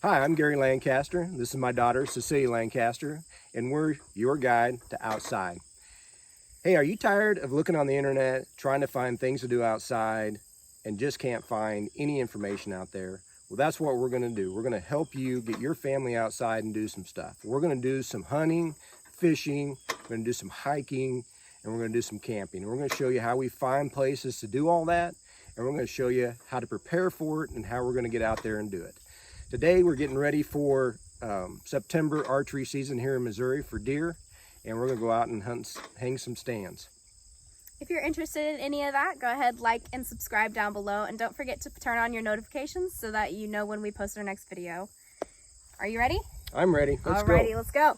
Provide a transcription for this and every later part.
Hi, I'm Gary Lancaster. This is my daughter, Cecilia Lancaster, and we're your guide to outside. Hey, are you tired of looking on the internet, trying to find things to do outside, and just can't find any information out there? Well, that's what we're gonna do. We're gonna help you get your family outside and do some stuff. We're gonna do some hunting, fishing, we're gonna do some hiking, and we're gonna do some camping. And we're gonna show you how we find places to do all that, and we're gonna show you how to prepare for it and how we're gonna get out there and do it. Today we're getting ready for September archery season here in Missouri for deer, and we're gonna go out and hang some stands. If you're interested in any of that, go ahead, like and subscribe down below, and don't forget to turn on your notifications so that you know when we post our next video. Are you ready? I'm ready. Let's go. Alrighty, let's go.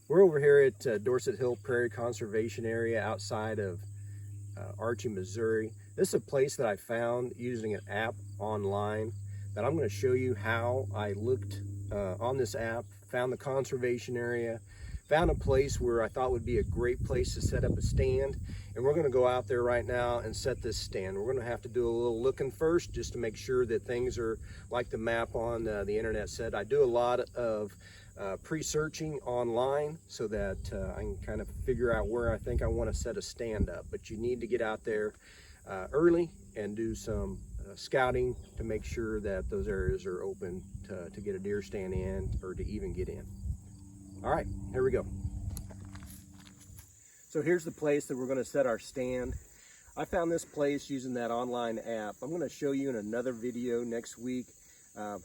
We're over here at Dorset Hill Prairie Conservation Area outside of Archie, Missouri. This is a place that I found using an app online that I'm going to show you how I looked on this app, found the conservation area, found a place where I thought would be a great place to set up a stand, and we're going to go out there right now and set this stand. We're going to have to do a little looking first just to make sure that things are like the map on the internet said. I do a lot of pre-searching online so that I can kind of figure out where I think I want to set a stand up, but you need to get out there early and do some scouting to make sure that those areas are open to get a deer stand in or to even get in. All right, here we go. So here's the place that we're going to set our stand. I found this place using that online app. I'm going to show you in another video next week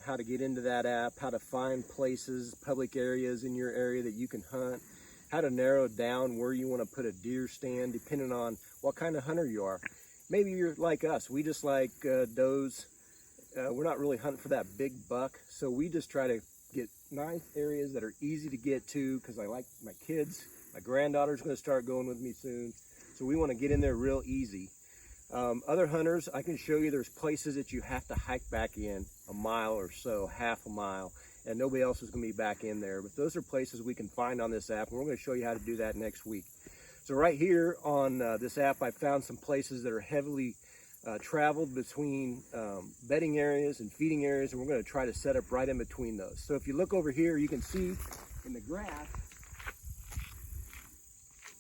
how to get into that app, how to find places, public areas in your area that you can hunt, how to narrow down where you want to put a deer stand depending on what kind of hunter you are. Maybe you're like us, we just like does. We're not really hunting for that big buck, so we just try to get nice areas that are easy to get to because I like my kids. My granddaughter's going to start going with me soon, so we want to get in there real easy. Other hunters, I can show you there's places that you have to hike back in a mile or so, half a mile, and nobody else is going to be back in there. But those are places we can find on this app, and we're going to show you how to do that next week. So right here on this app, I found some places that are heavily traveled between bedding areas and feeding areas, and we're going to try to set up right in between those. So if you look over here, you can see in the grass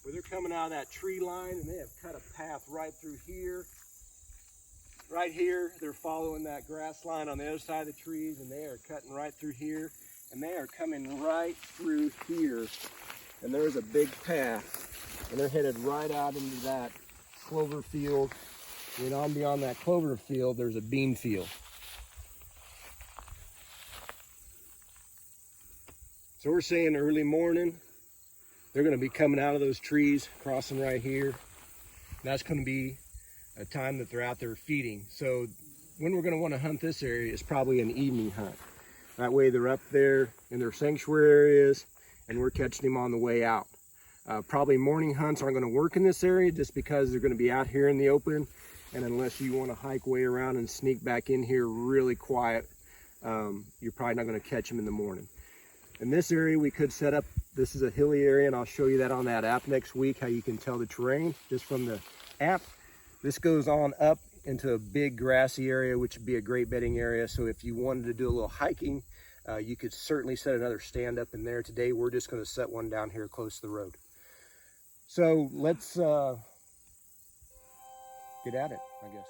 where they're coming out of that tree line, and they have cut a path right through here. Right here, they're following that grass line on the other side of the trees, and they are cutting right through here, and they are coming right through here. And there's a big path, and they're headed right out into that clover field. And on beyond that clover field, there's a bean field. So we're saying early morning, they're going to be coming out of those trees, crossing right here. That's going to be a time that they're out there feeding. So when we're going to want to hunt this area is probably an evening hunt. That way they're up there in their sanctuary areas and we're catching them on the way out. Probably morning hunts aren't going to work in this area just because they're going to be out here in the open. And unless you want to hike way around and sneak back in here really quiet, you're probably not going to catch them in the morning. In this area, we could set up, this is a hilly area, and I'll show you that on that app next week, how you can tell the terrain just from the app. This goes on up into a big grassy area, which would be a great bedding area. So if you wanted to do a little hiking, you could certainly set another stand up in there. Today, we're just going to set one down here close to the road. So let's get at it, I guess.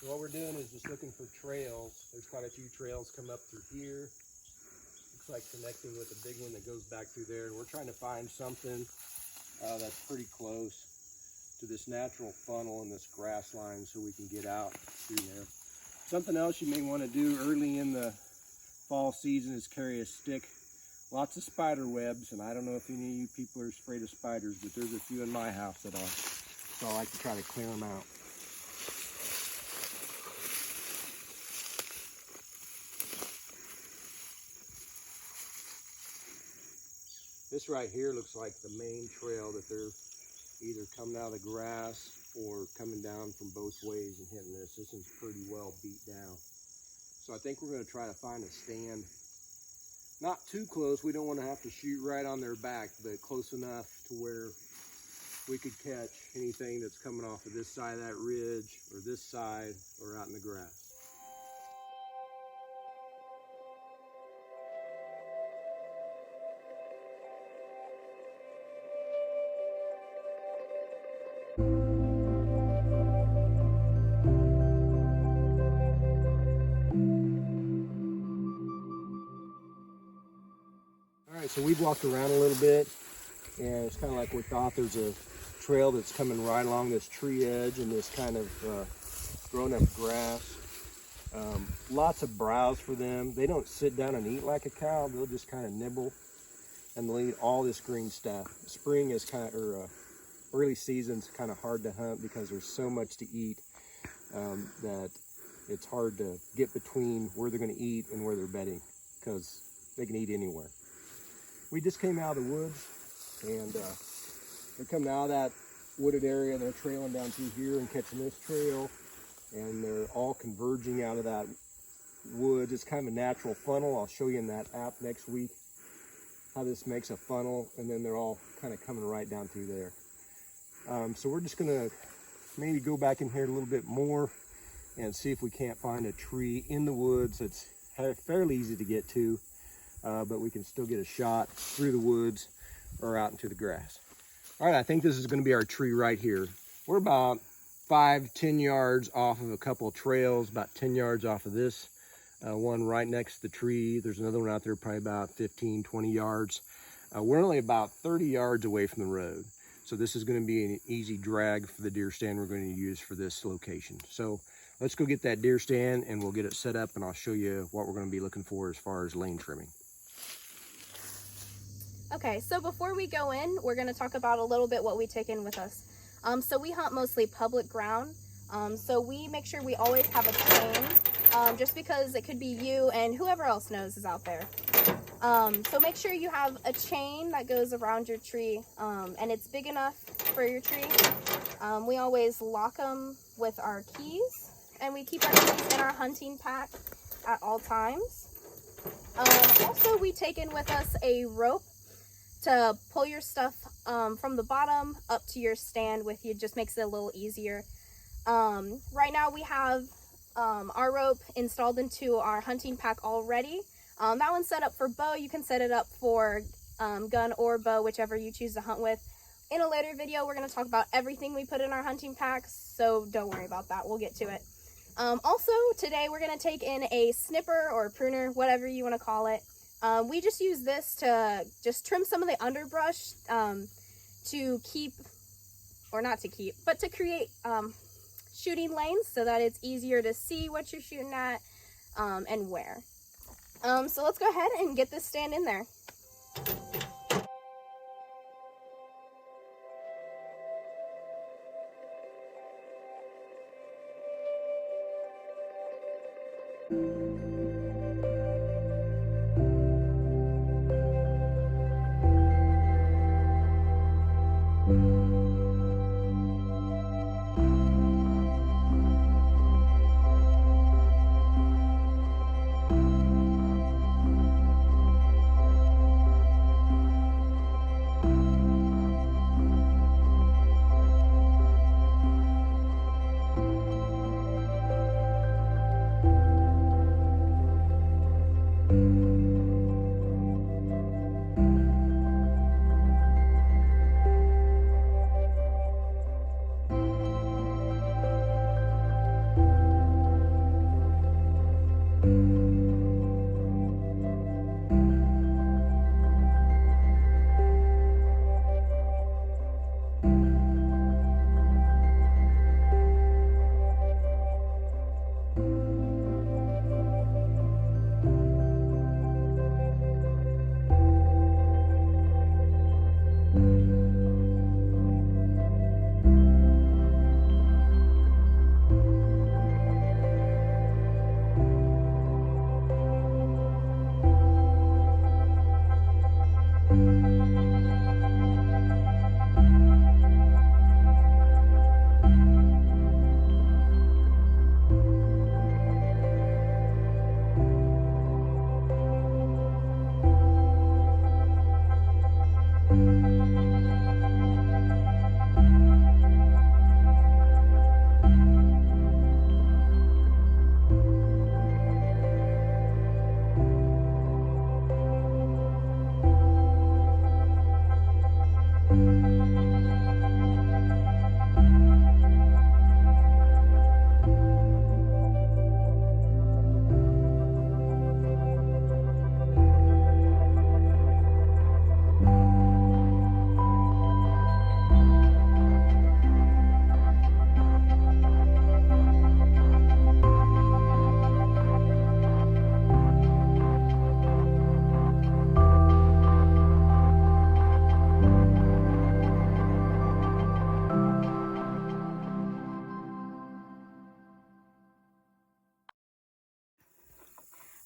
So what we're doing is just looking for trails. There's quite a few trails come up through here. Looks like connecting with a big one that goes back through there. We're trying to find something that's pretty close to this natural funnel and this grass line so we can get out through there. Something else you may want to do early in the fall season is carry a stick Lots of spider webs, and I don't know if any of you people are afraid of spiders, but there's a few in my house that are. So I like to try to clear them out. This right here looks like the main trail that they're either coming out of the grass or coming down from both ways and hitting this. This one's pretty well beat down. So I think we're going to try to find a stand. Not too close, we don't want to have to shoot right on their back, but close enough to where we could catch anything that's coming off of this side of that ridge or this side or out in the grass. Alright, so we've walked around a little bit, and it's kind of like we thought. There's a trail that's coming right along this tree edge and this kind of grown up grass. Lots of browse for them. They don't sit down and eat like a cow. They'll just kind of nibble, and they'll eat all this green stuff. Spring is kind of, or early season's kind of hard to hunt because there's so much to eat that it's hard to get between where they're going to eat and where they're bedding, because they can eat anywhere. We just came out of the woods, and they're coming out of that wooded area. They're trailing down through here and catching this trail, and they're all converging out of that wood. It's kind of a natural funnel. I'll show you in that app next week how this makes a funnel, and then they're all kind of coming right down through there. So we're just gonna maybe go back in here a little bit more and see if we can't find a tree in the woods that's fairly easy to get to, but we can still get a shot through the woods or out into the grass. All right, I think this is going to be our tree right here. We're about 5-10 yards off of a couple of trails, about 10 yards off of this one right next to the tree. There's another one out there probably about 15-20 yards. We're only about 30 yards away from the road, so this is going to be an easy drag for the deer stand we're going to use for this location. So let's go get that deer stand and we'll get it set up, and I'll show you what we're going to be looking for as far as lane trimming. Okay, so before we go in, we're going to talk about a little bit what we take in with us. So we hunt mostly public ground, so we make sure we always have a chain, just because it could be you and whoever else knows is out there. So make sure you have a chain that goes around your tree, and it's big enough for your tree. We always lock them with our keys, and we keep our keys in our hunting pack at all times. Also, we take in with us a rope to pull your stuff from the bottom up to your stand with you. Just makes it a little easier. Right now we have our rope installed into our hunting pack already. That one's set up for bow. You can set it up for gun or bow, whichever you choose to hunt with. In a later video, we're going to talk about everything we put in our hunting packs, so don't worry about that. We'll get to it. Also, today we're going to take in a snipper or a pruner, whatever you want to call it. We just use this to just trim some of the underbrush to keep, or not to keep, but to create shooting lanes so that it's easier to see what you're shooting at and where. So let's go ahead and get this stand in there.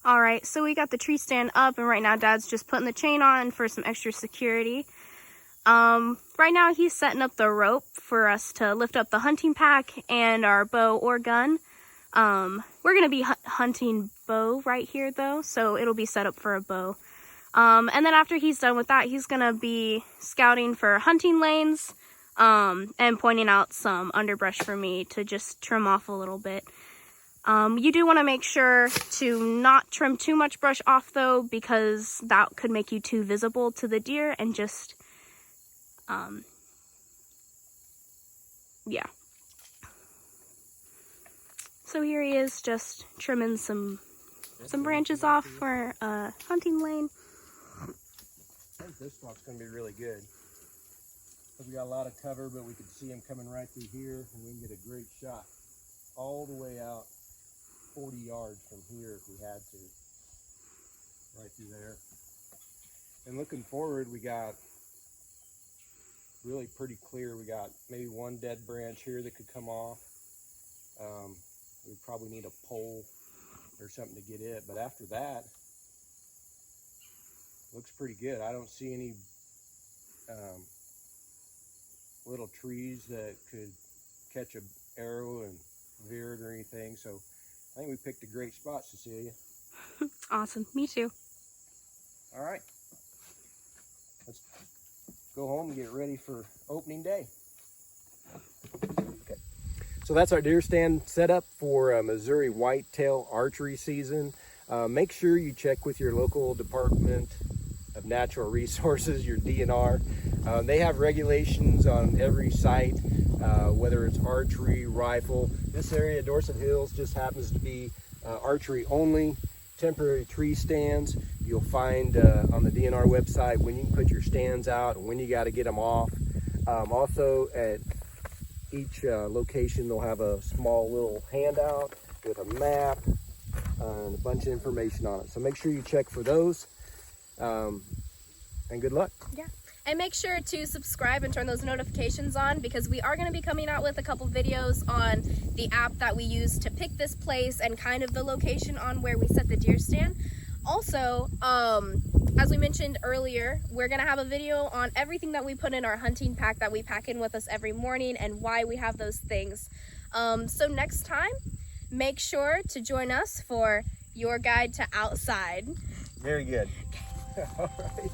All right, so we got the tree stand up, and right now Dad's just putting the chain on for some extra security. Right now he's setting up the rope for us to lift up the hunting pack and our bow or gun. We're gonna be hunting bow right here though, so it'll be set up for a bow. And then after he's done with that, he's gonna be scouting for hunting lanes, and pointing out some underbrush for me to just trim off a little bit. You do want to make sure to not trim too much brush off though, because that could make you too visible to the deer and just, yeah. So here he is just trimming some branches off for a hunting lane. I think this spot's going to be really good. We got a lot of cover, but we can see him coming right through here, and we can get a great shot all the way out 40 yards from here if we had to, right through there. And looking forward, we got really pretty clear. We got maybe one dead branch here that could come off. We probably need a pole or something to get it, but after that, looks pretty good. I don't see any little trees that could catch an arrow and veer it or anything, so I think we picked a great spot, Cecilia. Awesome, me too. All right, let's go home and get ready for opening day. Okay. So that's our deer stand setup for Missouri whitetail archery season. Make sure you check with your local Department of Natural Resources, your DNR. They have regulations on every site, whether it's archery, rifle. This area, Dorset Hills, just happens to be archery only, temporary tree stands. You'll find on the DNR website when you can put your stands out and when you got to get them off. Also at each location, they'll have a small little handout with a map and a bunch of information on it. So make sure you check for those, and good luck. Yeah. And make sure to subscribe and turn those notifications on, because we are going to be coming out with a couple videos on the app that we use to pick this place and kind of the location on where we set the deer stand. Also, as we mentioned earlier, we're going to have a video on everything that we put in our hunting pack that we pack in with us every morning and why we have those things. So next time, make sure to join us for your guide to outside. Very good. All right.